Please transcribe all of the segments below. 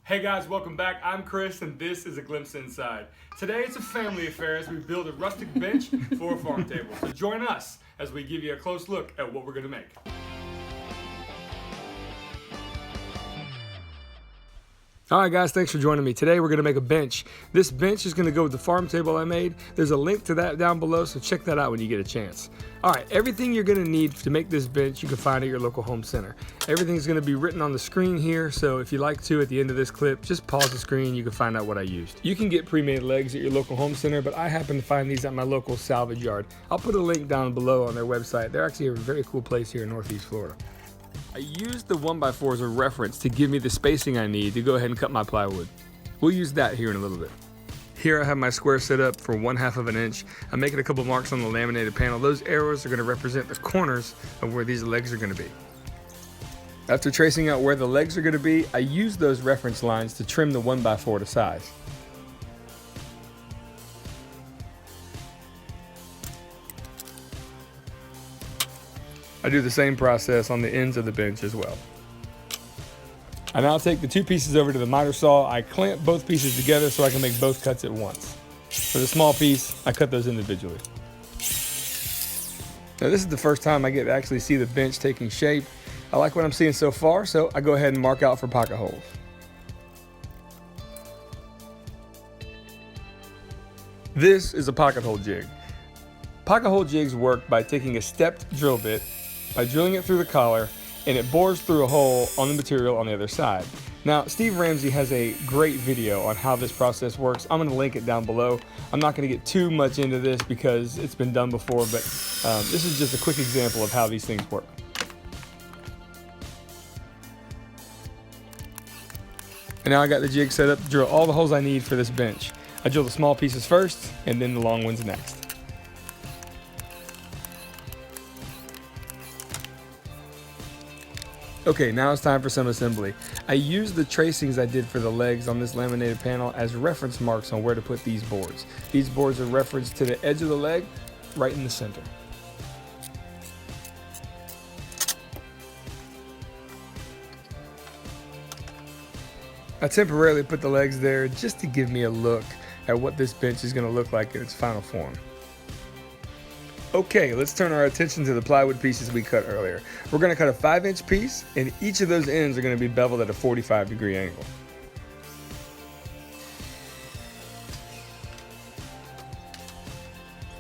Hey guys, welcome back. I'm Chris and this is A Glimpse Inside. Today it's a family affair as we build a rustic bench for a farm table. So join us as we give you a close look at what we're going to make. Alright guys, thanks for joining me. Today we're going to make a bench. This bench is going to go with the farm table I made. There's a link to that down below, so check that out when you get a chance. Alright, everything you're going to need to make this bench you can find at your local home center. Everything's going to be written on the screen here, so if you like to at the end of this clip, just pause the screen, you can find out what I used. You can get pre-made legs at your local home center, but I happen to find these at my local salvage yard. I'll put a link down below on their website. They're actually a very cool place here in Northeast Florida. I used the 1x4 as a reference to give me the spacing I need to go ahead and cut my plywood. We'll use that here in a little bit. Here I have my square set up for 1/2 of an inch. I'm making a couple marks on the laminated panel. Those arrows are going to represent the corners of where these legs are going to be. After tracing out where the legs are going to be, I use those reference lines to trim the 1x4 to size. I do the same process on the ends of the bench as well. I now take the two pieces over to the miter saw. I clamp both pieces together so I can make both cuts at once. For the small piece, I cut those individually. Now this is the first time I get to actually see the bench taking shape. I like what I'm seeing so far, so I go ahead and mark out for pocket holes. This is a pocket hole jig. Pocket hole jigs work by taking a stepped drill bit, by drilling it through the collar, and it bores through a hole on the material on the other side. Now, Steve Ramsey has a great video on how this process works. I'm going to link it down below. I'm not going to get too much into this because it's been done before, but this is just a quick example of how these things work. And now I got the jig set up to drill all the holes I need for this bench. I drill the small pieces first, and then the long ones next. Okay, now it's time for some assembly. I used the tracings I did for the legs on this laminated panel as reference marks on where to put these boards. These boards are referenced to the edge of the leg, right in the center. I temporarily put the legs there just to give me a look at what this bench is going to look like in its final form. Okay, let's turn our attention to the plywood pieces we cut earlier. We're going to cut a 5-inch piece, and each of those ends are going to be beveled at a 45-degree angle.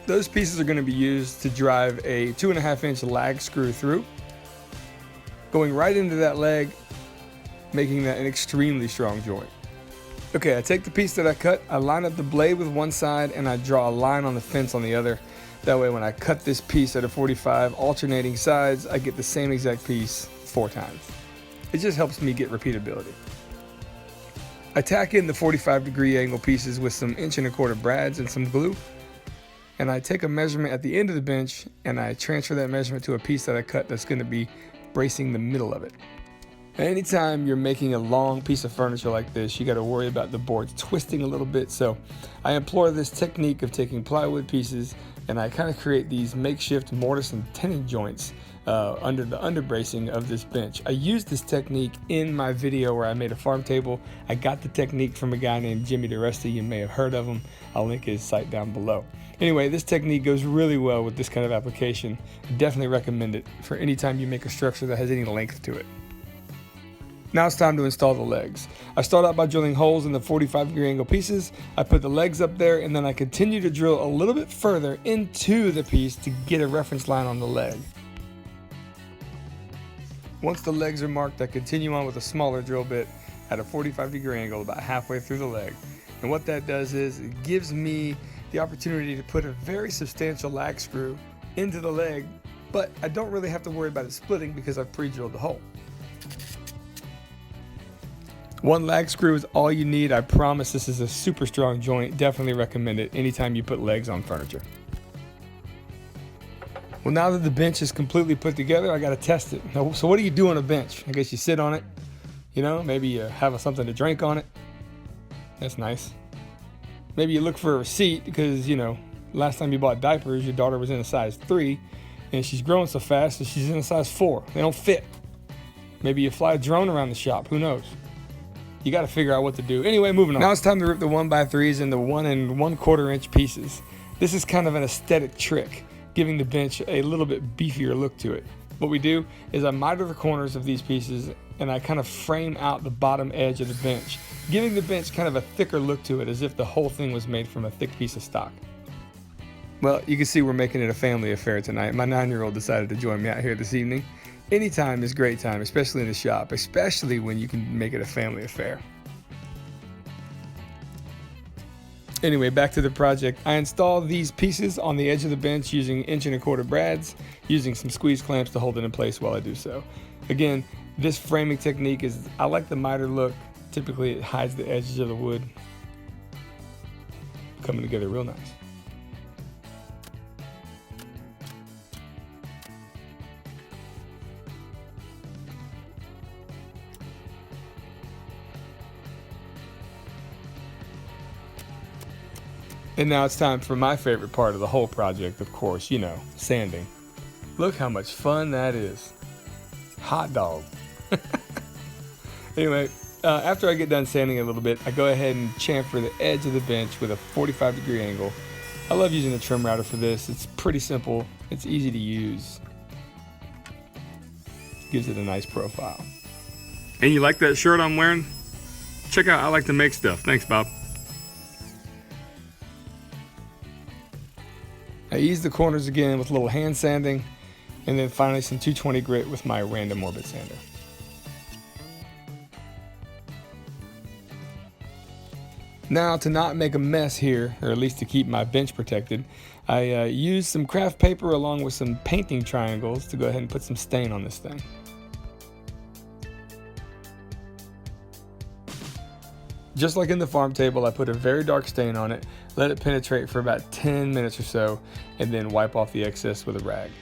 Those pieces are going to be used to drive a 2.5-inch lag screw through, going right into that leg, making that an extremely strong joint. Okay, I take the piece that I cut, I line up the blade with one side, and I draw a line on the fence on the other. That way when I cut this piece at a 45 alternating sides, I get the same exact piece 4 times. It just helps me get repeatability. I tack in the 45-degree angle pieces with some 1.25" brads and some glue. And I take a measurement at the end of the bench and I transfer that measurement to a piece that I cut that's going to be bracing the middle of it. Anytime you're making a long piece of furniture like this, you got to worry about the boards twisting a little bit. So I employ this technique of taking plywood pieces and I kind of create these makeshift mortise and tenon joints under the underbracing of this bench. I used this technique in my video where I made a farm table. I got the technique from a guy named Jimmy DeResta. You may have heard of him. I'll link his site down below. Anyway, this technique goes really well with this kind of application. I definitely recommend it for any time you make a structure that has any length to it. Now it's time to install the legs. I start out by drilling holes in the 45-degree angle pieces. I put the legs up there and then I continue to drill a little bit further into the piece to get a reference line on the leg. Once the legs are marked, I continue on with a smaller drill bit at a 45-degree angle about halfway through the leg. And what that does is it gives me the opportunity to put a very substantial lag screw into the leg, but I don't really have to worry about it splitting because I've pre-drilled the hole. One lag screw is all you need. I promise this is a super strong joint. Definitely recommend it anytime you put legs on furniture. Well, now that the bench is completely put together, I got to test it. So what do you do on a bench? I guess you sit on it, you know, maybe you have something to drink on it. That's nice. Maybe you look for a receipt because, you know, last time you bought diapers, your daughter was in a size 3 and she's growing so fast that she's in a size 4. They don't fit. Maybe you fly a drone around the shop, who knows? You got to figure out what to do. Anyway, moving on. Now it's time to rip the 1x3s into 1 1/4 inch pieces. This is kind of an aesthetic trick, giving the bench a little bit beefier look to it. What we do is I miter the corners of these pieces and I kind of frame out the bottom edge of the bench, giving the bench kind of a thicker look to it, as if the whole thing was made from a thick piece of stock. Well, you can see we're making it a family affair tonight. My 9-year-old decided to join me out here this evening. Anytime is great time, especially in the shop, especially when you can make it a family affair. Anyway, back to the project. I installed these pieces on the edge of the bench using 1 1/4 brads, using some squeeze clamps to hold it in place while I do so. Again, this framing technique is, I like the miter look. Typically it hides the edges of the wood. Coming together real nice. And now it's time for my favorite part of the whole project, of course, you know, sanding. Look how much fun that is. Hot dog. Anyway, after I get done sanding a little bit, I go ahead and chamfer the edge of the bench with a 45-degree angle. I love using the trim router for this. It's pretty simple. It's easy to use. Gives it a nice profile. And you like that shirt I'm wearing? Check out I Like to Make Stuff. Thanks, Bob. I ease the corners again with a little hand sanding, and then finally some 220 grit with my random orbit sander. Now, to not make a mess here, or at least to keep my bench protected, I used some craft paper along with some painting triangles to go ahead and put some stain on this thing. Just like in the farm table, I put a very dark stain on it, let it penetrate for about 10 minutes or so, and then wipe off the excess with a rag.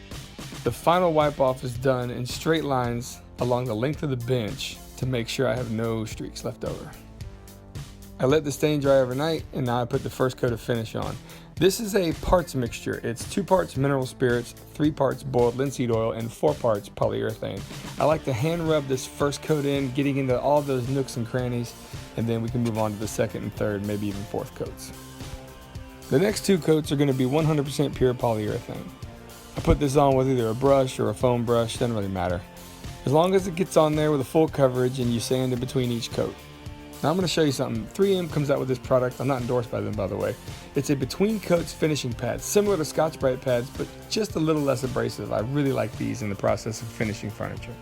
The final wipe off is done in straight lines along the length of the bench to make sure I have no streaks left over. I let the stain dry overnight, and now I put the first coat of finish on. This is a parts mixture. It's 2 parts mineral spirits, 3 parts boiled linseed oil, and 4 parts polyurethane. I like to hand rub this first coat in, getting into all those nooks and crannies, and then we can move on to the second and third, maybe even fourth coats. The next 2 coats are going to be 100% pure polyurethane. I put this on with either a brush or a foam brush, doesn't really matter. As long as it gets on there with a full coverage and you sand in between each coat. Now I'm going to show you something. 3M comes out with this product. I'm not endorsed by them, by the way. It's a between coats finishing pad, similar to Scotch-Brite pads, but just a little less abrasive. I really like these in the process of finishing furniture.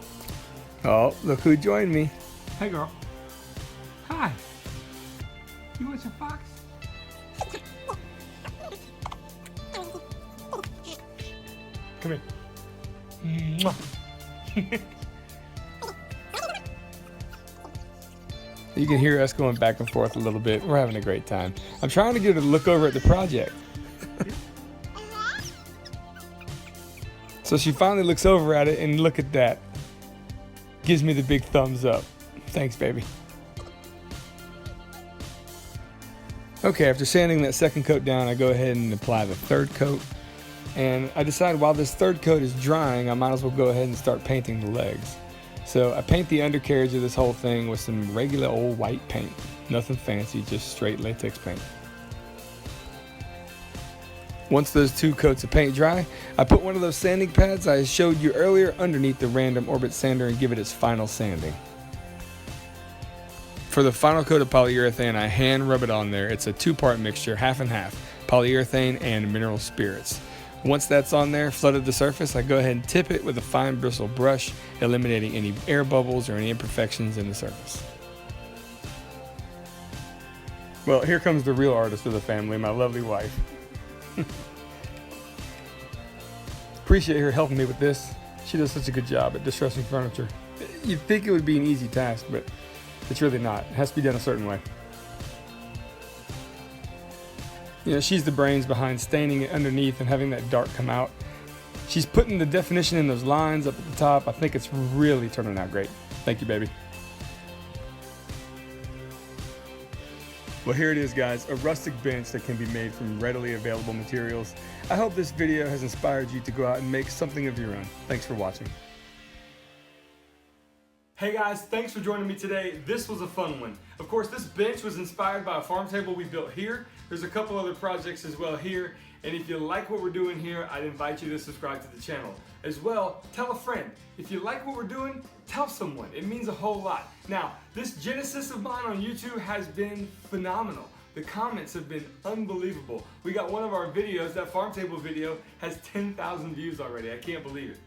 Oh, look who joined me. Hey, girl. Hi. You want some fox? Come here. Mwah. You can hear us going back and forth a little bit. We're having a great time. I'm trying to get her to look over at the project. So she finally looks over at it, and look at that. Gives me the big thumbs up. Thanks, baby. Okay, after sanding that second coat down, I go ahead and apply the third coat. And I decide while this third coat is drying, I might as well go ahead and start painting the legs. So I paint the undercarriage of this whole thing with some regular old white paint. Nothing fancy, just straight latex paint. Once those 2 coats of paint dry, I put one of those sanding pads I showed you earlier underneath the random orbit sander and give it its final sanding. For the final coat of polyurethane, I hand rub it on there. It's a 2-part mixture, half and half, polyurethane and mineral spirits. Once that's on there, flooded the surface, I go ahead and tip it with a fine bristle brush, eliminating any air bubbles or any imperfections in the surface. Well, here comes the real artist of the family, my lovely wife. Appreciate her helping me with this. She does such a good job at distressing furniture. You'd think it would be an easy task, but it's really not. It has to be done a certain way. You know, she's the brains behind staining it underneath and having that dark come out. She's putting the definition in those lines up at the top. I think it's really turning out great. Thank you, baby. Well, here it is, guys, a rustic bench that can be made from readily available materials. I hope this video has inspired you to go out and make something of your own. Thanks for watching. Hey guys, thanks for joining me today. This was a fun one. Of course, this bench was inspired by a farm table we built here. There's a couple other projects as well here. And if you like what we're doing here, I'd invite you to subscribe to the channel. As well, tell a friend. If you like what we're doing, tell someone. It means a whole lot. Now, this Genesis of mine on YouTube has been phenomenal. The comments have been unbelievable. We got one of our videos, that farm table video, has 10,000 views already. I can't believe it.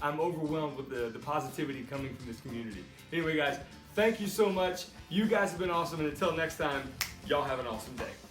I'm overwhelmed with the positivity coming from this community. Anyway guys, thank you so much. You guys have been awesome, and until next time, y'all have an awesome day.